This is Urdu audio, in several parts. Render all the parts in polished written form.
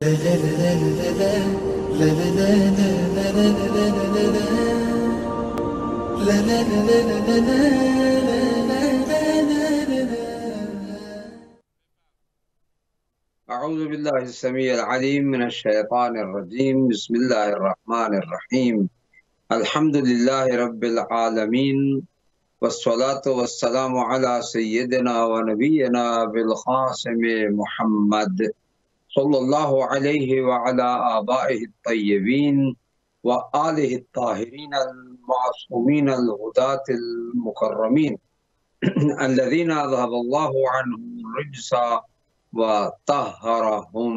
أعوذ بالله السميع العليم من الشيطان الرجيم. بسم الله الرحمن الرحيم. الحمد لله رب العالمين، والصلاة والسلام على سيدنا ونبينا بالقاسم محمد صلى الله عليه وعلى آبائه الطيبين وآله الطاهرين المعصومين الهداة المكرمين الذين أذهب الله عنهم الرجس وطهرهم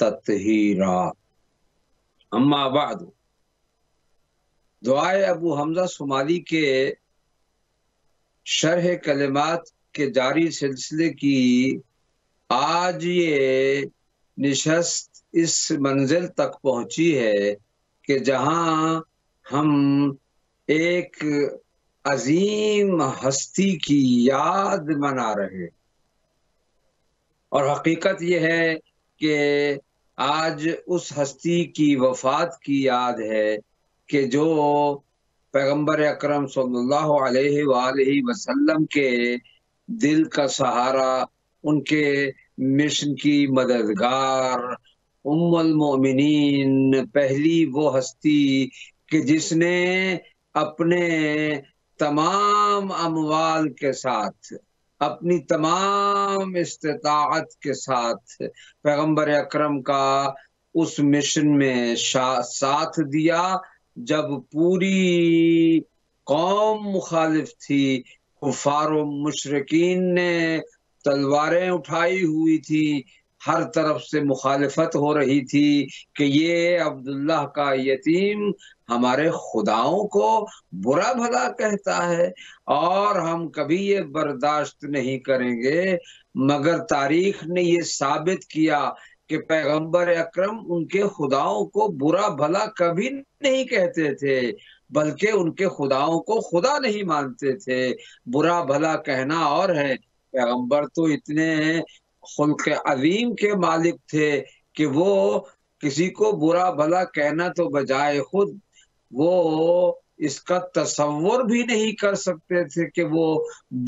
تطہیرا. اما بعد، دعائے ابو حمزہ صومالی کے شرح کلمات کے جاری سلسلے کی آج یہ نشست اس منزل تک پہنچی ہے کہ جہاں ہم ایک عظیم ہستی کی یاد منا رہے، اور حقیقت یہ ہے کہ آج اس ہستی کی وفات کی یاد ہے کہ جو پیغمبر اکرم صلی اللہ علیہ وآلہ وسلم کے دل کا سہارا، ان کے مشن کی مددگار، ام المؤمنین، پہلی وہ ہستی کہ جس نے اپنے تمام اموال کے ساتھ، اپنی تمام استطاعت کے ساتھ پیغمبر اکرم کا اس مشن میں ساتھ دیا جب پوری قوم مخالف تھی، کفار و مشرکین نے تلواریں اٹھائی ہوئی تھی، ہر طرف سے مخالفت ہو رہی تھی کہ یہ عبداللہ کا یتیم ہمارے خداؤں کو برا بھلا کہتا ہے اور ہم کبھی یہ برداشت نہیں کریں گے. مگر تاریخ نے یہ ثابت کیا کہ پیغمبر اکرم ان کے خداؤں کو برا بھلا کبھی نہیں کہتے تھے، بلکہ ان کے خداؤں کو خدا نہیں مانتے تھے. برا بھلا کہنا اور ہے، پیغمبر تو اتنے خلق عظیم کے مالک تھے کہ وہ کسی کو برا بھلا کہنا تو بجائے خود وہ اس کا تصور بھی نہیں کر سکتے تھے کہ وہ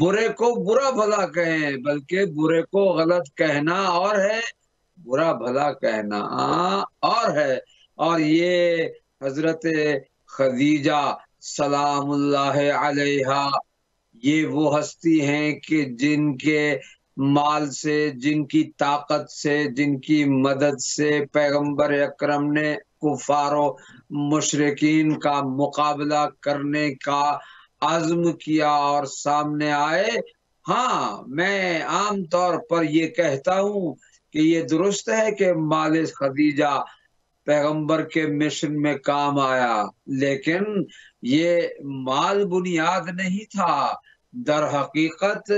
برے کو برا بھلا کہیں، بلکہ برے کو غلط کہنا اور ہے، برا بھلا کہنا اور ہے. اور یہ حضرت خدیجہ سلام اللہ علیہا، یہ وہ ہستی ہیں کہ جن کے مال سے، جن کی طاقت سے، جن کی مدد سے پیغمبر اکرم نے کفار و مشرکین کا مقابلہ کرنے کا عزم کیا اور سامنے آئے. ہاں، میں عام طور پر یہ کہتا ہوں کہ یہ درست ہے کہ مال خدیجہ پیغمبر کے مشن میں کام آیا، لیکن یہ مال بنیاد نہیں تھا، در حقیقت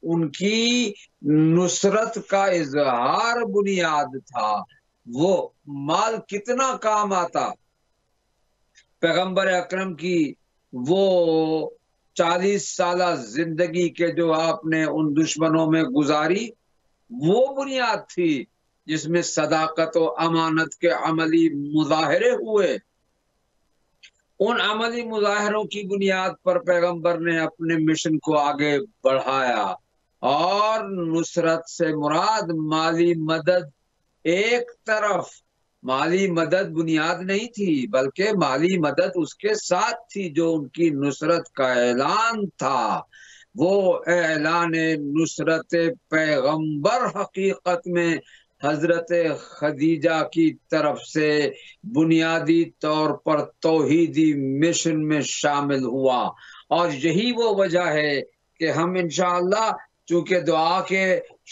ان کی نصرت کا اظہار بنیاد تھا. وہ مال کتنا کام آتا، پیغمبر اکرم کی وہ 40 سالہ زندگی کے جو آپ نے ان دشمنوں میں گزاری، وہ بنیاد تھی جس میں صداقت و امانت کے عملی مظاہرے ہوئے. ان عملی مظاہروں کی بنیاد پر پیغمبر نے اپنے مشن کو آگے بڑھایا، اور نصرت سے مراد مالی مدد ایک طرف، مالی مدد بنیاد نہیں تھی بلکہ مالی مدد اس کے ساتھ تھی جو ان کی نصرت کا اعلان تھا. وہ اعلان نصرت پیغمبر حقیقت میں حضرت خدیجہ کی طرف سے بنیادی طور پر توحیدی مشن میں شامل ہوا. اور یہی وہ وجہ ہے کہ ہم انشاءاللہ، چونکہ دعا کے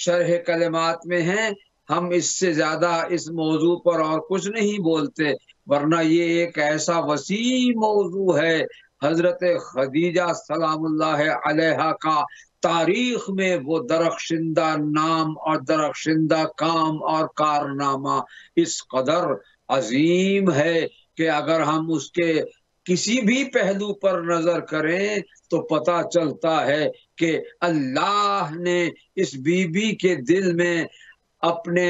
شرح کلمات میں ہیں، ہم اس سے زیادہ اس موضوع پر اور کچھ نہیں بولتے، ورنہ یہ ایک ایسا وسیع موضوع ہے. حضرت خدیجہ سلام اللہ علیہا کا تاریخ میں وہ درخشندہ نام اور درخشندہ کام اور کارنامہ اس قدر عظیم ہے کہ اگر ہم اس کے کسی بھی پہلو پر نظر کریں تو پتہ چلتا ہے کہ اللہ نے اس بی بی کے دل میں اپنے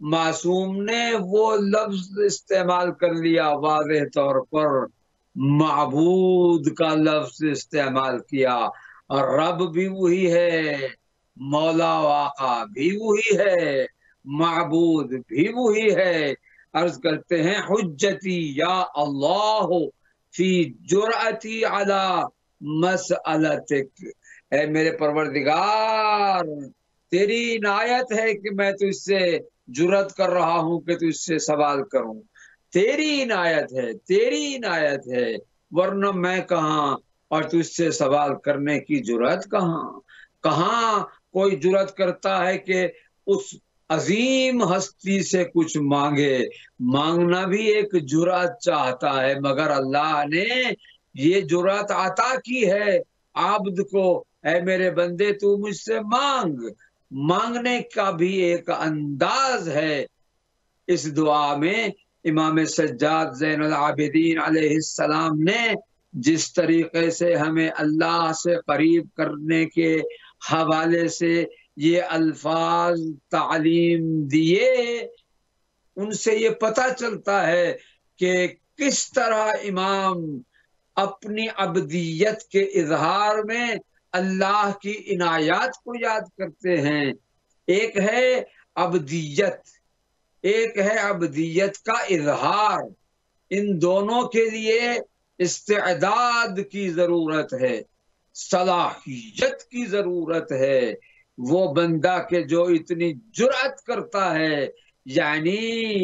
معصوم نے وہ لفظ استعمال کر لیا واضح طور پر، معبود کا لفظ استعمال کیا، اور رب بھی وہی ہے، مولا و آقا بھی وہی ہے، معبود بھی وہی ہے۔ عرض کرتے ہیں حجتی یا اللہ فی جرأتی علی مسئلتک، اے میرے پروردگار تیری عنایت ہے کہ میں تجھ سے جرأت کر رہا ہوں کہ تجھ سے سوال کروں، تیری عنایت ہے، تیری عنایت ہے، ورنہ میں کہاں اور تجھ سے سوال کرنے کی جرأت کہاں؟ کہاں کوئی جرأت کرتا ہے کہ اس عظیم ہستی سے کچھ مانگے؟ مانگنا بھی ایک جرأت چاہتا ہے، مگر اللہ نے یہ جرأت عطا کی ہے عبد کو، اے میرے بندے تو مجھ سے مانگ۔ مانگنے کا بھی ایک انداز ہے۔ اس دعا میں امام سجاد زین العابدین علیہ السلام نے جس طریقے سے ہمیں اللہ سے قریب کرنے کے حوالے سے یہ الفاظ تعلیم دیے، ان سے یہ پتہ چلتا ہے کہ کس طرح امام اپنی عبدیت کے اظہار میں اللہ کی عنایات کو یاد کرتے ہیں۔ ایک ہے عبدیت، ایک ہے عبدیت کا اظہار، ان دونوں کے لیے استعداد کی ضرورت ہے، صلاحیت کی ضرورت ہے۔ وہ بندہ کہ جو اتنی جرأت کرتا ہے، یعنی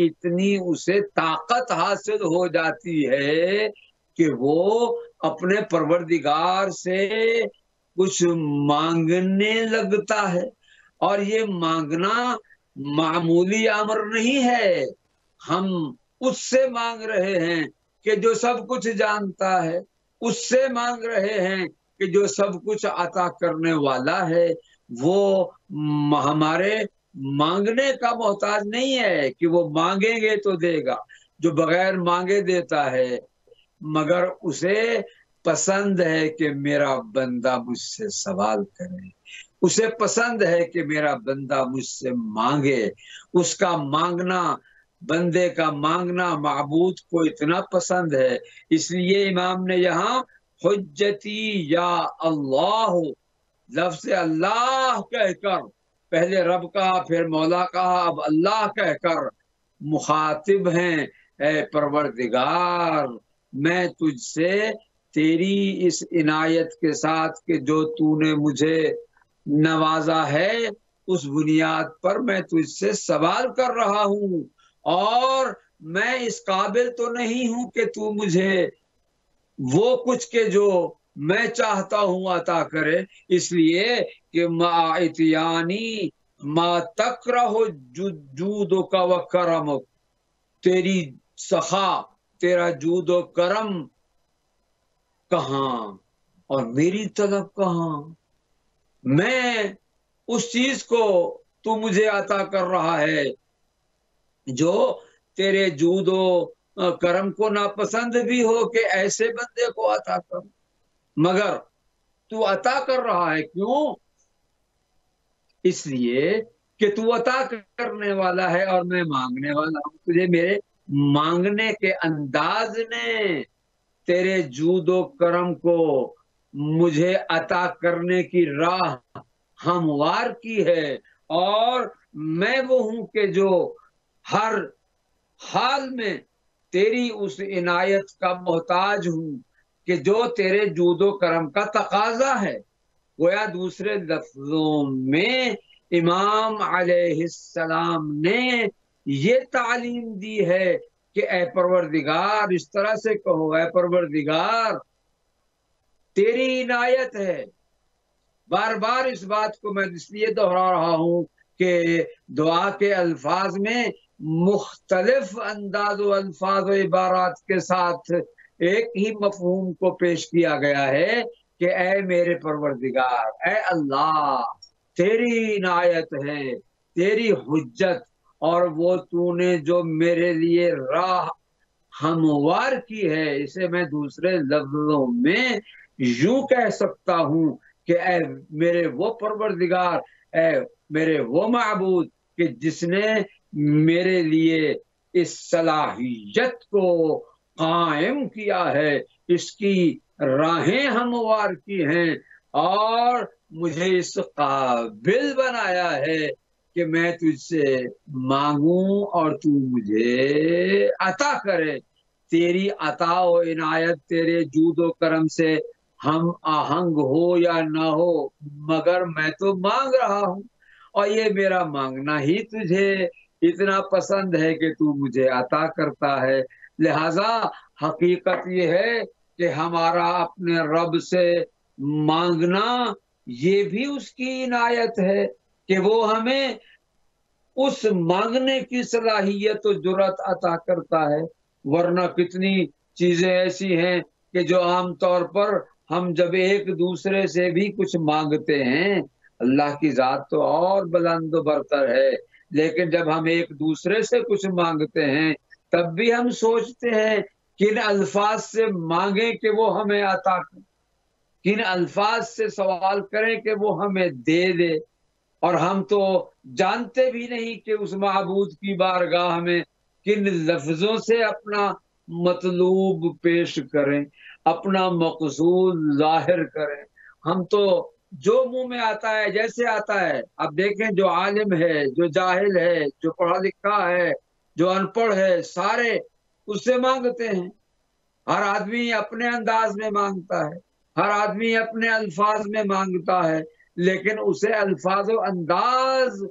اتنی اسے طاقت حاصل ہو جاتی ہے کہ وہ اپنے پروردگار سے کچھ مانگنے لگتا ہے، اور یہ مانگنا معمولی امر نہیں ہے۔ ہم اس سے مانگ رہے ہیں کہ جو سب کچھ جانتا ہے، اس سے مانگ رہے ہیں کہ جو سب کچھ عطا کرنے والا ہے۔ وہ ہمارے مانگنے کا محتاج نہیں ہے کہ وہ مانگیں گے تو دے گا، جو بغیر مانگے دیتا ہے، مگر اسے پسند ہے کہ میرا بندہ مجھ سے سوال کرے، اسے پسند ہے کہ میرا بندہ مجھ سے مانگے۔ اس کا مانگنا، بندے کا مانگنا معبود کو اتنا پسند ہے، اس لیے امام نے یہاں حجتی یا اللہ لفظ اللہ کہہ کر، پہلے رب کہا پھر مولا کہا، اب اللہ کہہ کر مخاطب ہیں، اے پروردگار میں تجھ سے تیری اس عنایت کے ساتھ کہ جو تو نے مجھے نوازا ہے، اس بنیاد پر میں تجھ سے سوال کر رہا ہوں، اور میں اس قابل تو نہیں ہوں کہ تو مجھے وہ کچھ کہ جو میں چاہتا ہوں عطا کرے، اس لیے کہ معتیانی ما تکرہ جودک و کرمک، تیری سخا، تیرا جود و کرم کہاں اور میری طلب کہاں؟ میں اس چیز کو تو مجھے عطا کر رہا ہے جو تیرے جود و کرم کو ناپسند بھی ہو کہ ایسے بندے کو عطا کر، مگر تو عطا کر رہا ہے کیوں؟ اس لیے کہ تو عطا کرنے والا ہے اور میں مانگنے والا ہوں۔ تجھے میرے مانگنے کے انداز نے تیرے جود و کرم کو مجھے عطا کرنے کی راہ ہموار کی ہے، اور میں وہ ہوں کہ جو ہر حال میں تیری اس عنایت کا محتاج ہوں کہ جو تیرے جود و کرم کا تقاضا ہے۔ گویا دوسرے لفظوں میں امام علیہ السلام نے یہ تعلیم دی ہے کہ اے پروردگار، اس طرح سے کہو، اے پروردگار تیری عنایت ہے۔ بار بار اس بات کو میں اس لیے دہرا رہا ہوں کہ دعا کے الفاظ میں مختلف انداز و الفاظ و عبارات کے ساتھ ایک ہی مفہوم کو پیش کیا گیا ہے کہ اے میرے پروردگار، اے اللہ تیری عنایت ہے، تیری حجت، اور وہ تو نے جو میرے لیے راہ ہموار کی ہے، اسے میں دوسرے لفظوں میں یوں کہہ سکتا ہوں کہ اے میرے وہ پروردگار، اے میرے وہ معبود کہ جس نے میرے لیے اس صلاحیت کو قائم کیا ہے، اس کی راہیں ہموار کی ہیں، اور مجھے اس قابل بنایا ہے کہ میں تجھ سے مانگوں اور تو مجھے عطا کرے۔ تیری عطا و عنایت، تیرے جود و کرم سے ہم آہنگ ہو یا نہ ہو، مگر میں تو مانگ رہا ہوں، اور یہ میرا مانگنا ہی تجھے اتنا پسند ہے کہ تو مجھے عطا کرتا ہے۔ لہذا حقیقت یہ ہے کہ ہمارا اپنے رب سے مانگنا یہ بھی اس کی عنایت ہے کہ وہ ہمیں اس مانگنے کی صلاحیت و جرأت عطا کرتا ہے۔ ورنہ کتنی چیزیں ایسی ہیں کہ جو عام طور پر ہم جب ایک دوسرے سے بھی کچھ مانگتے ہیں، اللہ کی ذات تو اور بلند و برتر ہے، لیکن جب ہم ایک دوسرے سے کچھ مانگتے ہیں تب بھی ہم سوچتے ہیں کن الفاظ سے مانگیں کہ وہ ہمیں عطا کرے، کن الفاظ سے سوال کریں کہ وہ ہمیں دے دے، اور ہم تو جانتے بھی نہیں کہ اس معبود کی بارگاہ میں کن لفظوں سے اپنا مطلوب پیش کریں، اپنا مقصود ظاہر کریں۔ ہم تو جو منہ میں آتا ہے جیسے آتا ہے، اب دیکھیں جو عالم ہے، جو جاہل ہے، جو پڑھا لکھا ہے، جو ان پڑھ ہے، سارے اس سے مانگتے ہیں۔ ہر آدمی اپنے انداز میں مانگتا ہے، ہر آدمی اپنے الفاظ میں مانگتا ہے، لیکن اسے الفاظ و انداز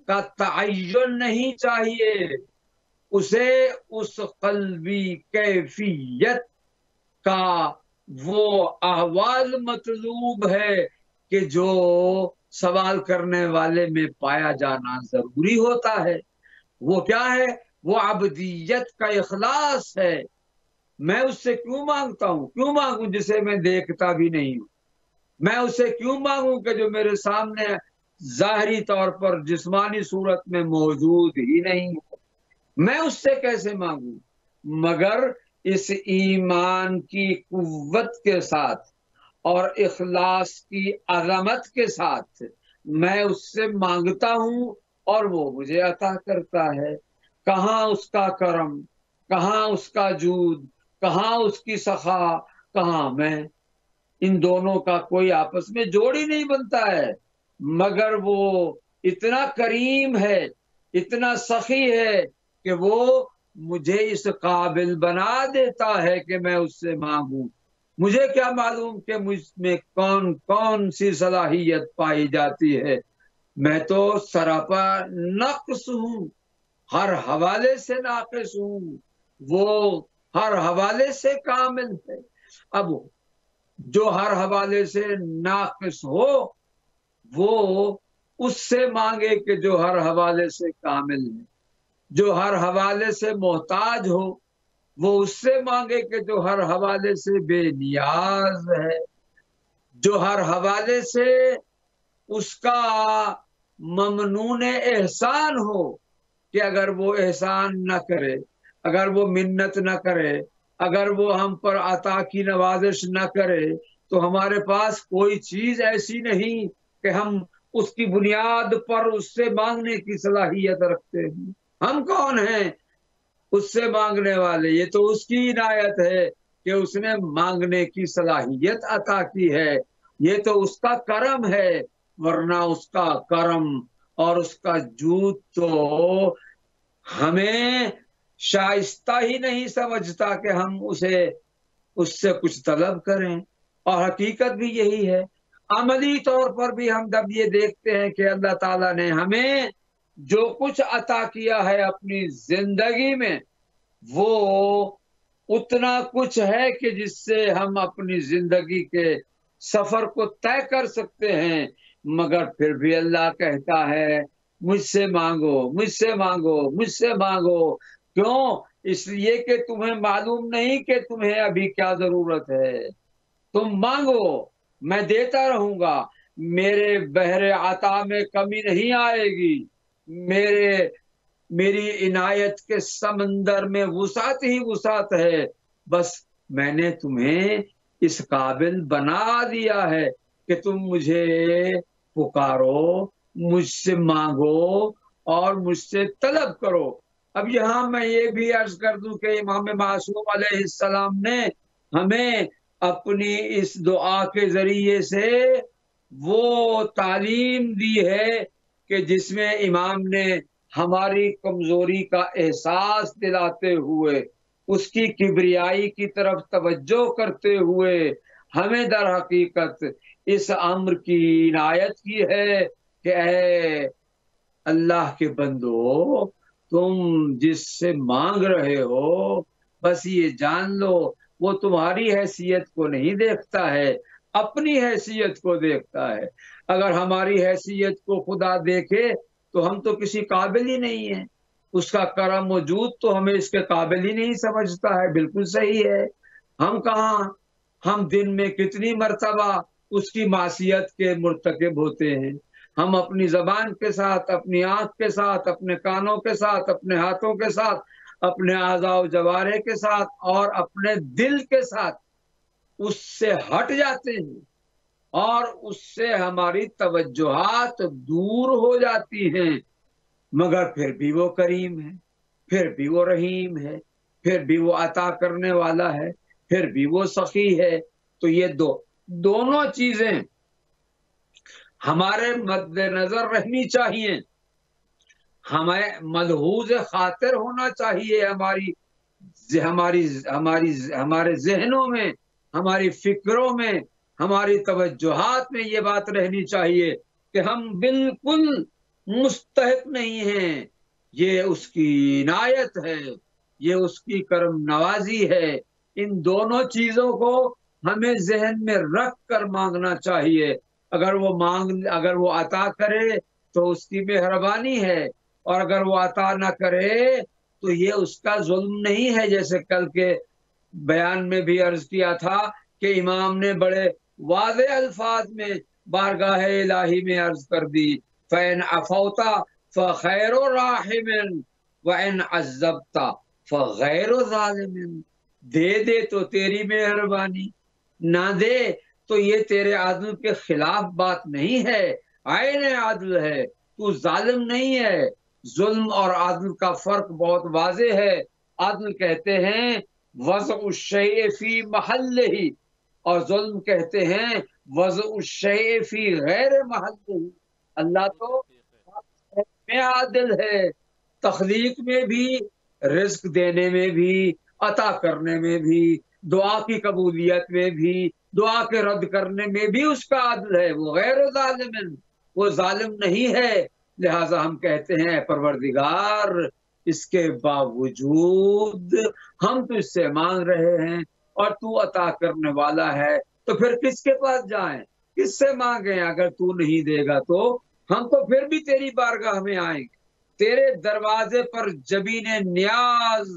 کا تعین نہیں چاہیے، اسے اس قلبی کیفیت کا وہ احوال مطلوب ہے کہ جو سوال کرنے والے میں پایا جانا ضروری ہوتا ہے۔ وہ کیا ہے؟ وہ عبدیت کا اخلاص ہے۔ میں اس سے کیوں مانگتا ہوں؟ کیوں مانگوں جسے میں دیکھتا بھی نہیں ہوں؟ میں اسے کیوں مانگوں کہ جو میرے سامنے ظاہری طور پر جسمانی صورت میں موجود ہی نہیں ہے؟ میں اس سے کیسے مانگوں؟ مگر اس ایمان کی قوت کے ساتھ اور اخلاص کی عظمت کے ساتھ میں اس سے مانگتا ہوں اور وہ مجھے عطا کرتا ہے۔ کہاں اس کا کرم، کہاں اس کا جود، کہاں اس کی سخا، کہاں میں؟ ان دونوں کا کوئی آپس میں جوڑ ہی نہیں بنتا ہے، مگر وہ اتنا کریم ہے، اتنا سخی ہے کہ وہ مجھے اس قابل بنا دیتا ہے کہ میں اس سے مانگوں۔ مجھے کیا معلوم کہ مجھ میں کون کون سی صلاحیت پائی جاتی ہے؟ میں تو سراپا نقص ہوں، ہر حوالے سے ناقص ہوں، وہ ہر حوالے سے کامل ہے۔ اب جو ہر حوالے سے ناقص ہو وہ اس سے مانگے کہ جو ہر حوالے سے کامل ہے، جو ہر حوالے سے محتاج ہو وہ اس سے مانگے کہ جو ہر حوالے سے بے نیاز ہے، جو ہر حوالے سے اس کا ممنون احسان ہو کہ اگر وہ احسان نہ کرے، اگر وہ منت نہ کرے، اگر وہ ہم پر عطا کی نوازش نہ کرے تو ہمارے پاس کوئی چیز ایسی نہیں کہ ہم اس کی بنیاد پر اس سے مانگنے کی صلاحیت رکھتے ہیں۔ ہم کون ہیں اس سے مانگنے والے؟ یہ تو اس کی عنایت ہے کہ اس نے مانگنے کی صلاحیت عطا کی ہے، یہ تو اس کا کرم ہے، ورنہ اس کا کرم اور اس کا جود تو ہمیں شائستہ ہی نہیں سمجھتا کہ ہم اس سے کچھ طلب کریں۔ اور حقیقت بھی یہی ہے، عملی طور پر بھی ہم جب یہ دیکھتے ہیں کہ اللہ تعالیٰ نے ہمیں جو کچھ عطا کیا ہے اپنی زندگی میں، وہ اتنا کچھ ہے کہ جس سے ہم اپنی زندگی کے سفر کو طے کر سکتے ہیں، مگر پھر بھی اللہ کہتا ہے مجھ سے مانگو، مجھ سے مانگو، مجھ سے مانگو۔ کیوں؟ اس لیے کہ تمہیں معلوم نہیں کہ تمہیں ابھی کیا ضرورت ہے۔ تم مانگو، میں دیتا رہوں گا، میرے بحر عطا میں کمی نہیں آئے گی، میری عنایت کے سمندر میں وسعت ہی وسعت ہے، بس میں نے تمہیں اس قابل بنا دیا ہے کہ تم مجھے پکارو، مجھ سے مانگو اور مجھ سے طلب کرو۔ اب یہاں میں یہ بھی عرض کر دوں کہ امام معصوم علیہ السلام نے ہمیں اپنی اس دعا کے ذریعے سے وہ تعلیم دی ہے کہ جس میں امام نے ہماری کمزوری کا احساس دلاتے ہوئے، اس کی کبریائی کی طرف توجہ کرتے ہوئے ہمیں در حقیقت اس امر کی عنایت کی ہے کہ اے اللہ کے بندو، تم جس سے مانگ رہے ہو بس یہ جان لو وہ تمہاری حیثیت کو نہیں دیکھتا ہے، اپنی حیثیت کو دیکھتا ہے۔ اگر ہماری حیثیت کو خدا دیکھے تو ہم تو کسی قابل ہی نہیں ہیں، اس کا کرم وجود تو ہمیں اس کے قابل ہی نہیں سمجھتا ہے۔ بالکل صحیح ہے، ہم کہاں، ہم دن میں کتنی مرتبہ اس کی معصیت کے مرتکب ہوتے ہیں۔ ہم اپنی زبان کے ساتھ، اپنی آنکھ کے ساتھ، اپنے کانوں کے ساتھ، اپنے ہاتھوں کے ساتھ، اپنے اعضاء و جوارح کے ساتھ اور اپنے دل کے ساتھ اس سے ہٹ جاتے ہیں اور اس سے ہماری توجہات دور ہو جاتی ہیں، مگر پھر بھی وہ کریم ہے، پھر بھی وہ رحیم ہے، پھر بھی وہ عطا کرنے والا ہے، پھر بھی وہ سخی ہے۔ تو یہ دونوں چیزیں ہمارے مد نظر رہنی چاہیے، ہمیں ملحوظ خاطر ہونا چاہیے، ہمارے ذہنوں میں، ہماری فکروں میں، ہماری توجہات میں یہ بات رہنی چاہیے کہ ہم بالکل مستحق نہیں ہیں، یہ اس کی عنایت ہے، یہ اس کی کرم نوازی ہے۔ ان دونوں چیزوں کو ہمیں ذہن میں رکھ کر مانگنا چاہیے۔ اگر وہ عطا کرے تو اس کی مہربانی ہے، اور اگر وہ عطا نہ کرے تو یہ اس کا ظلم نہیں ہے۔ جیسے کل کے بیان میں بھی عرض کیا تھا کہ امام نے بڑے واضح الفاظ میں بارگاہ الہی میں عرض کر دی، فَإِنْ عَفَوْتَ فَخَيْرُ رَاحِمٍ وَإِنْ عَذَّبْتَ فَغَيْرُ ظَالِمٍ۔ دے تو تیری مہربانی، نہ دے تو یہ تیرے عدل کے خلاف بات نہیں ہے، عین عدل ہے، تو ظالم نہیں ہے۔ ظلم اور عدل کا فرق بہت واضح ہے۔ عدل کہتے ہیں وضع الشیء فی محلہ، اور ظلم کہتے ہیں وضع الشیء فی غیر محلہ۔ اللہ تو میں عادل ہے، تخلیق میں بھی، رزق دینے میں بھی، عطا کرنے میں بھی، دعا کی قبولیت میں بھی، دعا کے رد کرنے میں بھی اس کا عدل ہے۔ وہ غیر ظالم، وہ ظالم نہیں ہے۔ لہٰذا ہم کہتے ہیں اے پروردگار، اس کے باوجود ہم تو اس سے مانگ رہے ہیں اور تو عطا کرنے والا ہے، تو پھر کس کے پاس جائیں، کس سے مانگیں؟ اگر تو نہیں دے گا تو ہم تو پھر بھی تیری بارگاہ میں آئیں گے، تیرے دروازے پر جبین نیاز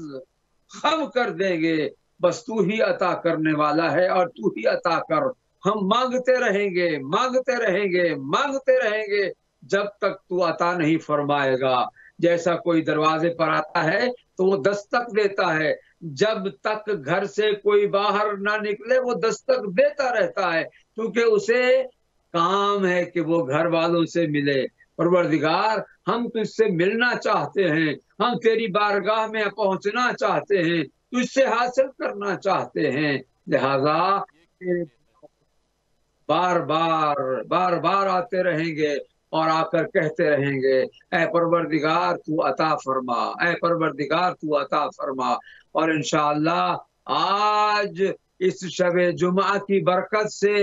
خم کر دیں گے، بس تو ہی عطا کرنے والا ہے اور تو ہی عطا کر۔ ہم مانگتے رہیں گے، مانگتے رہیں گے، مانگتے رہیں گے جب تک تو عطا نہیں فرمائے گا۔ جیسا کوئی دروازے پر آتا ہے تو وہ دستک دیتا ہے، جب تک گھر سے کوئی باہر نہ نکلے وہ دستک دیتا رہتا ہے، کیونکہ اسے کام ہے کہ وہ گھر والوں سے ملے۔ پروردگار، ہم تجھ سے ملنا چاہتے ہیں، ہم تیری بارگاہ میں پہنچنا چاہتے ہیں، تجھ سے حاصل کرنا چاہتے ہیں، لہذا بار بار آتے رہیں گے اور آ کر کہتے رہیں گے اے پروردگار تو عطا فرما، اے پروردگار تو عطا فرما۔ اور انشاءاللہ آج اس شب جمعہ کی برکت سے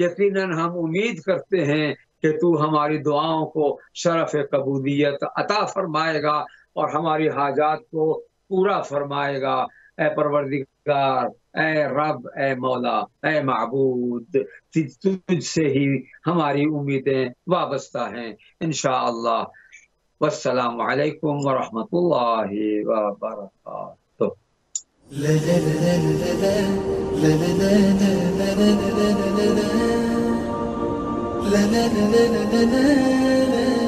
یقیناً ہم امید کرتے ہیں کہ تو ہماری دعاؤں کو شرف قبولیت عطا فرمائے گا اور ہماری حاجات کو پورا فرمائے گا۔ اے پروردگار، اے رب، اے مولا، اے معبود، تجھ سے ہی ہماری امیدیں وابستہ ہیں انشاءاللہ۔ والسلام علیکم ورحمۃ اللہ وبرکاتہ۔ لا لا لا لا لا لا لا لا لا لا